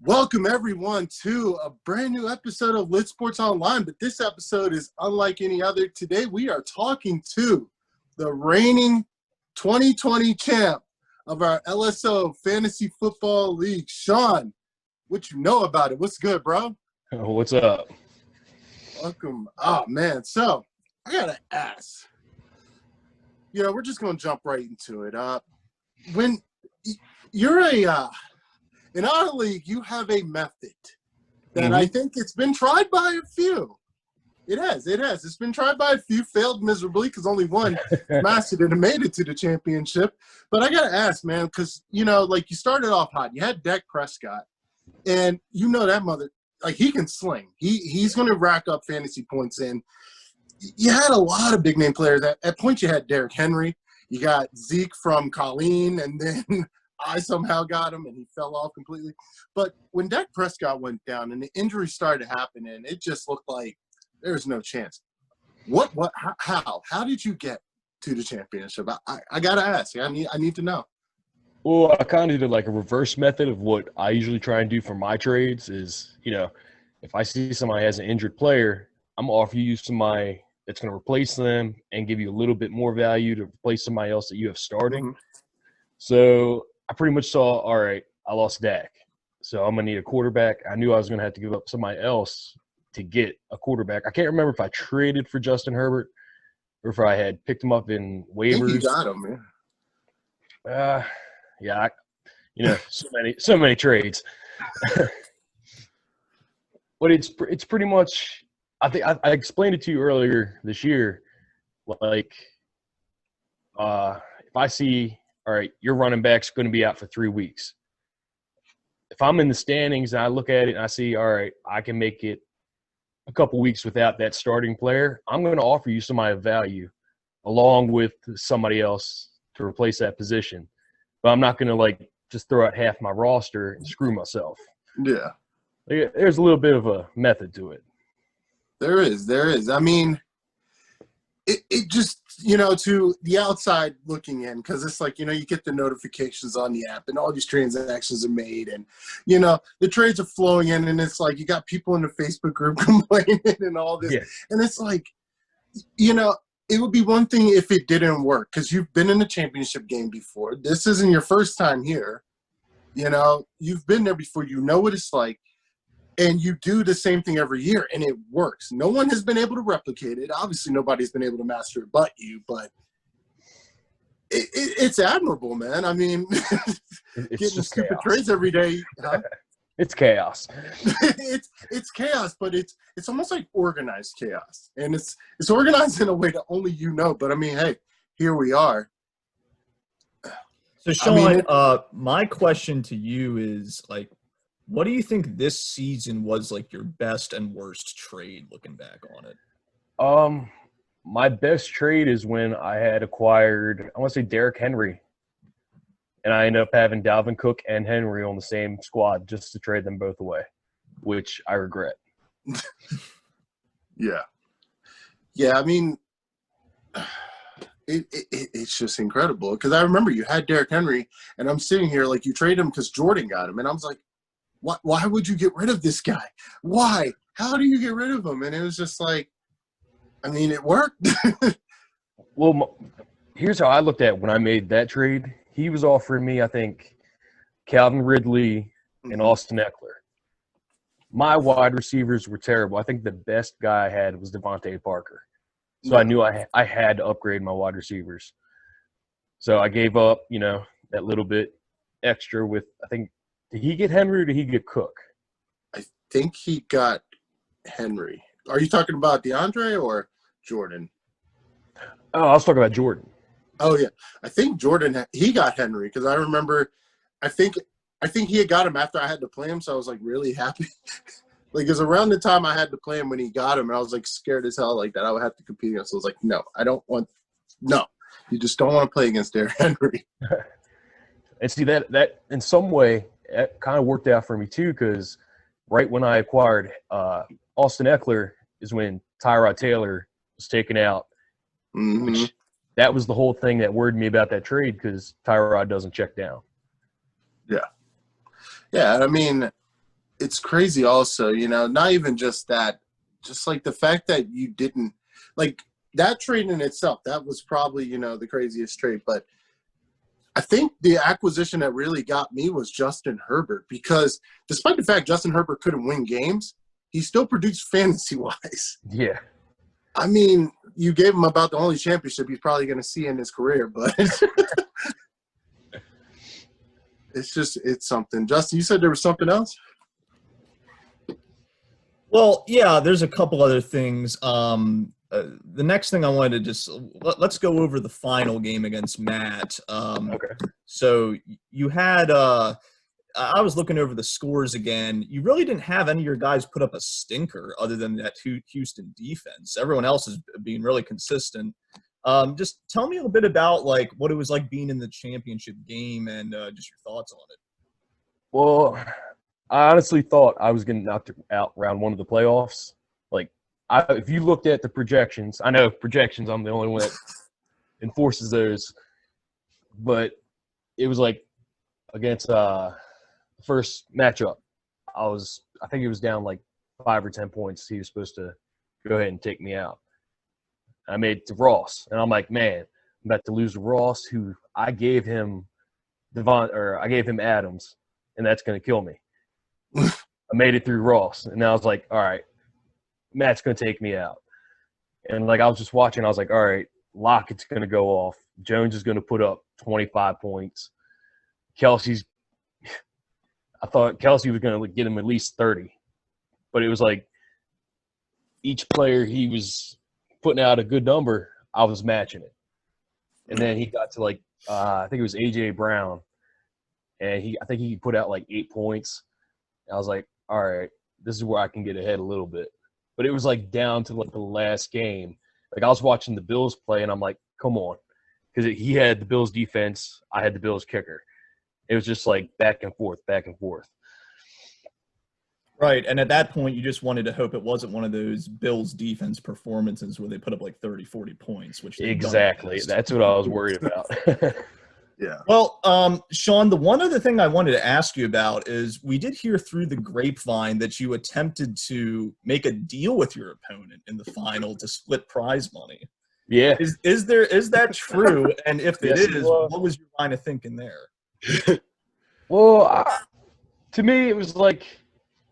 Welcome everyone to a brand new episode of Lit Sports Online, but this episode is unlike any other. Today we are talking to the reigning 2020 champ of our LSO Fantasy Football League, Sean. What you know about it? What's good, bro? What's up? Welcome. Oh man, so I gotta ask. We're just gonna jump right into it. When you're in our league, you have a method that I think it's been tried by a few. It has. It's been tried by a few, failed miserably because only one mastered it and made it to the championship. But I got to ask, man, because, you started off hot. You had Dak Prescott, and that mother, he can sling. He's going to rack up fantasy points in. You had a lot of big-name players. At points, you had Derrick Henry. You got Zeke from Colleen, and then I somehow got him, and he fell off completely. But when Dak Prescott went down and the injuries started happening, it just looked like there's no chance. How did you get to the championship? I got to ask. I need to know. Well, I kind of did like a reverse method of what I usually try and do for my trades is, if I see somebody has an injured player, I'm going to offer you somebody that's going to replace them and give you a little bit more value to replace somebody else that you have starting. Mm-hmm. So I pretty much saw, all right, I lost Dak. So I'm going to need a quarterback. I knew I was going to have to give up somebody else to get a quarterback. I can't remember if I traded for Justin Herbert or if I had picked him up in waivers. I think you got him, man. Yeah, so many trades. But it's pretty much, I think I explained it to you earlier this year. Like, if I see, all right, your running back's going to be out for 3 weeks. If I'm in the standings and I look at it and I see, all right, I can make it a couple weeks without that starting player, I'm going to offer you somebody of value along with somebody else to replace that position. But I'm not going to, just throw out half my roster and screw myself. Yeah. There's a little bit of a method to it. There is. I mean, it just, to the outside looking in, because it's you get the notifications on the app and all these transactions are made and, the trades are flowing in and it's you got people in the Facebook group complaining and all this. Yeah. And it's it would be one thing if it didn't work because you've been in the championship game before. This isn't your first time here. You've been there before. You know what it's like. And you do the same thing every year, and it works. No one has been able to replicate it. Obviously, nobody's been able to master it but you, but it's admirable, man. I mean, getting stupid chaos. trades every day. Huh? It's chaos. it's chaos, but it's almost like organized chaos. And it's organized in a way that only you know. But, I mean, hey, here we are. So, Sean, my question to you is, what do you think this season was your best and worst trade looking back on it? My best trade is when I had acquired, I want to say Derrick Henry. And I ended up having Dalvin Cook and Henry on the same squad just to trade them both away, which I regret. Yeah. Yeah, I mean, it's just incredible. Because I remember you had Derrick Henry, and I'm sitting here you trade him because Jordan got him. And I was like, why would you get rid of this guy? Why? How do you get rid of him? And it was just it worked. Well, here's how I looked at it when I made that trade. He was offering me, I think, Calvin Ridley and Austin Eckler. My wide receivers were terrible. I think the best guy I had was Devontae Parker. So I knew I had to upgrade my wide receivers. So I gave up, that little bit extra with, I think, did he get Henry or did he get Cook? I think he got Henry. Are you talking about DeAndre or Jordan? Oh, I was talking about Jordan. Oh, yeah. I think Jordan, he got Henry because I remember I think he had got him after I had to play him, so I was, really happy. It was around the time I had to play him when he got him, and I was, scared as hell that I would have to compete against. So I was no, I don't want – no. You just don't want to play against Derrick Henry. And see, that in some way – it kind of worked out for me too, because right when I acquired Austin Eckler is when Tyrod Taylor was taken out. Which that was the whole thing that worried me about that trade because Tyrod doesn't check down. Yeah. Yeah, I mean, it's crazy also, not even just that, just like the fact that you didn't like that trade in itself, that was probably, the craziest trade. But I think the acquisition that really got me was Justin Herbert, because despite the fact Justin Herbert couldn't win games, he still produced fantasy-wise. Yeah. I mean, you gave him about the only championship he's probably going to see in his career, but it's something. Justin, you said there was something else? Well, yeah, there's a couple other things. The next thing I wanted to let's go over the final game against Matt. Okay. So you had I was looking over the scores again. You really didn't have any of your guys put up a stinker other than that Houston defense. Everyone else is being really consistent. Just tell me a little bit about like what it was like being in the championship game and just your thoughts on it. Well, I honestly thought I was getting knocked out round one of the playoffs. Like, if you looked at the projections, I know projections, I'm the only one that enforces those. But it was like against the first matchup, I think it was down like 5 or 10 points. He was supposed to go ahead and take me out. I made it to Ross, and I'm like, man, I'm about to lose to Ross, who I gave him Adams, and that's going to kill me. I made it through Ross, and I was like, all right, Matt's going to take me out. And, like, I was just watching. I was like, all right, Lockett's going to go off. Jones is going to put up 25 points. I thought Kelsey was going to get him at least 30. But it was like each player he was putting out a good number, I was matching it. And then he got to, like, I think it was A.J. Brown. And I think he put out, like, 8 points. I was like, all right, this is where I can get ahead a little bit. But it was, like, down to, like, the last game. Like, I was watching the Bills play, and I'm like, come on. Because he had the Bills defense. I had the Bills kicker. It was just, like, back and forth, back and forth. Right, and at that point, you just wanted to hope it wasn't one of those Bills defense performances where they put up, like, 30, 40 points. Exactly. That's what I was worried about. Yeah. Well, Sean, the one other thing I wanted to ask you about is we did hear through the grapevine that you attempted to make a deal with your opponent in the final to split prize money. Yeah. Is that true? And if Yes, it is, what was your line of thinking there? Well, to me, it was like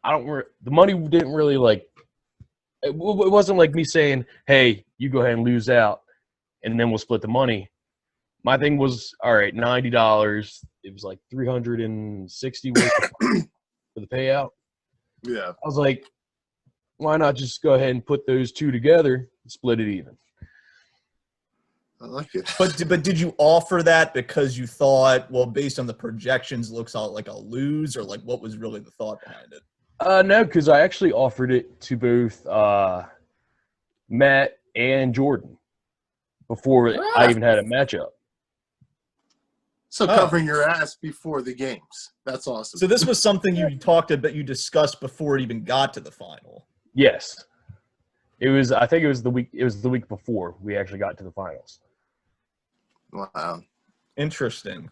the money didn't really like. It wasn't like me saying, "Hey, you go ahead and lose out, and then we'll split the money." My thing was, all right, $90. It was like $360 for the payout. Yeah. I was like, why not just go ahead and put those two together and split it even? I like it. But did you offer that because you thought, well, based on the projections, looks like I'll lose, or like what was really the thought behind it? No, because I actually offered it to both Matt and Jordan before I even had a matchup. So covering your ass before the games. That's awesome. So this was something you talked about, you discussed before it even got to the final. Yes. It was. I think it was the week before we actually got to the finals. Wow. Interesting.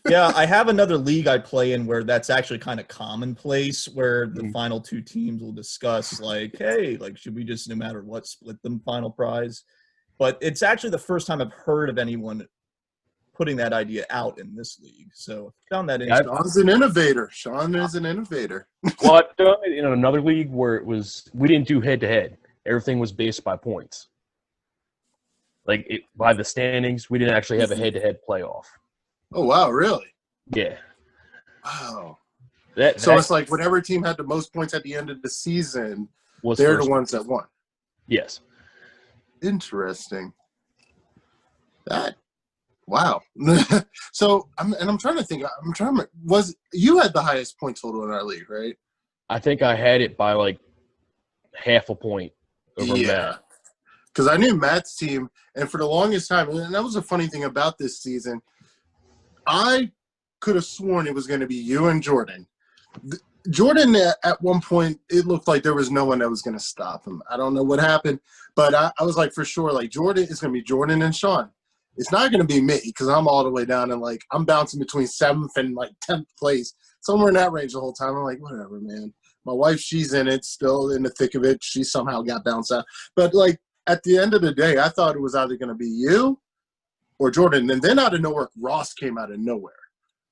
Yeah, I have another league I play in where that's actually kind of commonplace, where the final two teams will discuss like, hey, like, should we just, no matter what, split the final prize? But it's actually the first time I've heard of anyone putting that idea out in this league. So I found that interesting. Sean's an innovator. Sean is an innovator. Well, I've done it in another league where we didn't do head-to-head. Everything was based by points. Like, by the standings, we didn't actually have a head-to-head playoff. Oh, wow, really? Yeah. Wow. So it's like whatever team had the most points at the end of the season, they're the ones that won. Yes. Interesting. Wow. So I'm trying to think. Was you had the highest point total in our league, right? I think I had it by like half a point over Matt. Because I knew Matt's team, and for the longest time, and that was a funny thing about this season, I could have sworn it was going to be you and Jordan. Jordan, at one point, it looked like there was no one that was going to stop him. I don't know what happened, but I was like, for sure, like, Jordan is going to be Jordan and Sean. It's not going to be me because I'm all the way down and, like, I'm bouncing between 7th and, like, 10th place somewhere in that range the whole time. I'm like, whatever, man. My wife, she's in it, still in the thick of it. She somehow got bounced out. But, like, at the end of the day, I thought it was either going to be you or Jordan. And then out of nowhere, Ross came out of nowhere.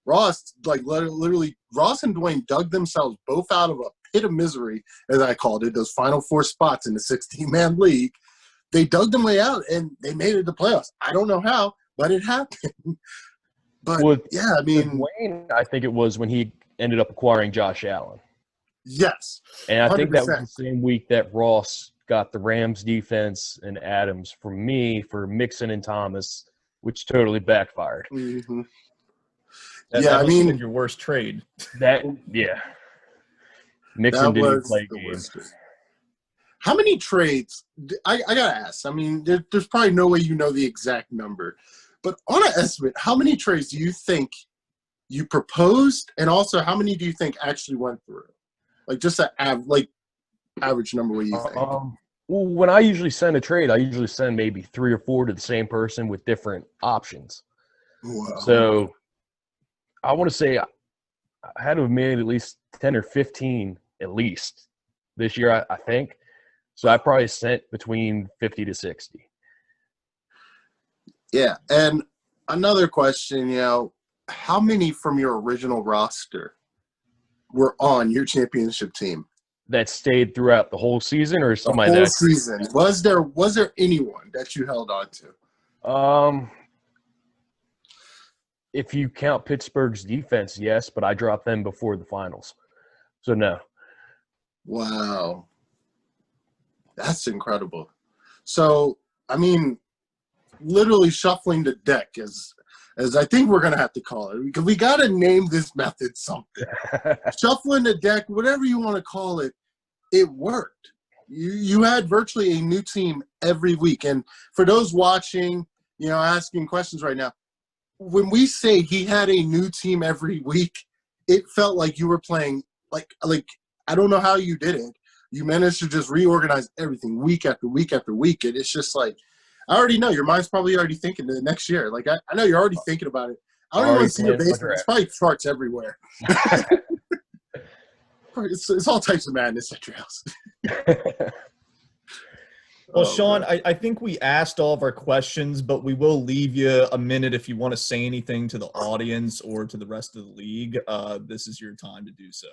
Ross, like, literally, Ross and Dwayne dug themselves both out of a pit of misery, as I called it, those final 4 spots in the 16-man league. They dug them way out, and they made it to playoffs. I don't know how, but it happened. But, yeah, I mean – Dwayne, I think it was when he ended up acquiring Josh Allen. Yes. And I 100%. think that was the same week that Ross got the Rams defense and Adams for me for Mixon and Thomas, which totally backfired. Mm-hmm. That must have been your worst trade. Mixon didn't play games. How many trades? I gotta ask. I mean, there's probably no way you know the exact number, but on an estimate, how many trades do you think you proposed, and also how many do you think actually went through? Like just an average number. What do you think? Well, when I usually send a trade, I usually send maybe 3 or 4 to the same person with different options. Wow. So I want to say I had to have made at least 10 or 15 at least this year, I think. So I probably sent between 50 to 60. Yeah. And another question, how many from your original roster were on your championship team? That stayed throughout the whole season, or somebody the whole that season? Was there anyone that you held on to? If you count Pittsburgh's defense, yes, but I dropped them before the finals. So no. Wow. That's incredible. So, I mean, literally shuffling the deck as I think we're going to have to call it. Because we got to name this method something. Shuffling the deck, whatever you want to call it, it worked. You had virtually a new team every week. And for those watching, asking questions right now, when we say he had a new team every week, it felt like you were playing like I don't know how you did it. You managed to just reorganize everything week after week after week. And it's just like, I already know your mind's probably already thinking the next year. Like, I know you're already thinking about it. I don't even want to see your basement. There's probably charts everywhere. It's all types of madness at your house. Well, Sean, I think we asked all of our questions, but we will leave you a minute if you want to say anything to the audience or to the rest of the league. This is your time to do so.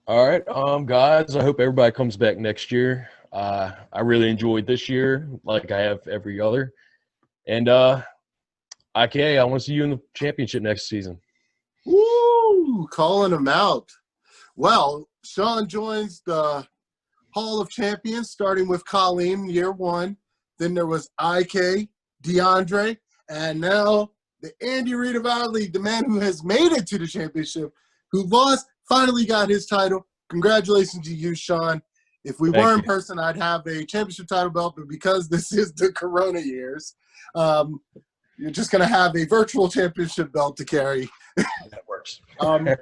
All right, guys, I hope everybody comes back next year. I really enjoyed this year, like I have every other. And, IK, I want to see you in the championship next season. Woo! Calling him out. Well, Sean joins the Hall of Champions, starting with Colleen, year 1. Then there was IK, DeAndre, and now the Andy Reid of our league, the man who has made it to the championship, who lost, finally got his title. Congratulations to you, Sean. If we were in person, I'd have a championship title belt, but because this is the Corona years, you're just going to have a virtual championship belt to carry. That works.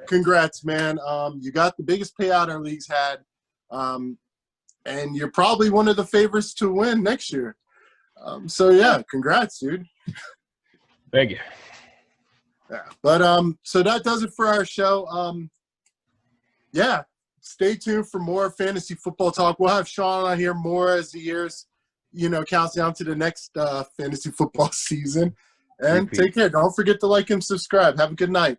Congrats, man. You got the biggest payout our league's had. And you're probably one of the favorites to win next year. So, yeah, congrats, dude. Thank you. Yeah, but so that does it for our show. Yeah, stay tuned for more fantasy football talk. We'll have Sean on here more as the years, counts down to the next fantasy football season. And take care. Don't forget to like and subscribe. Have a good night.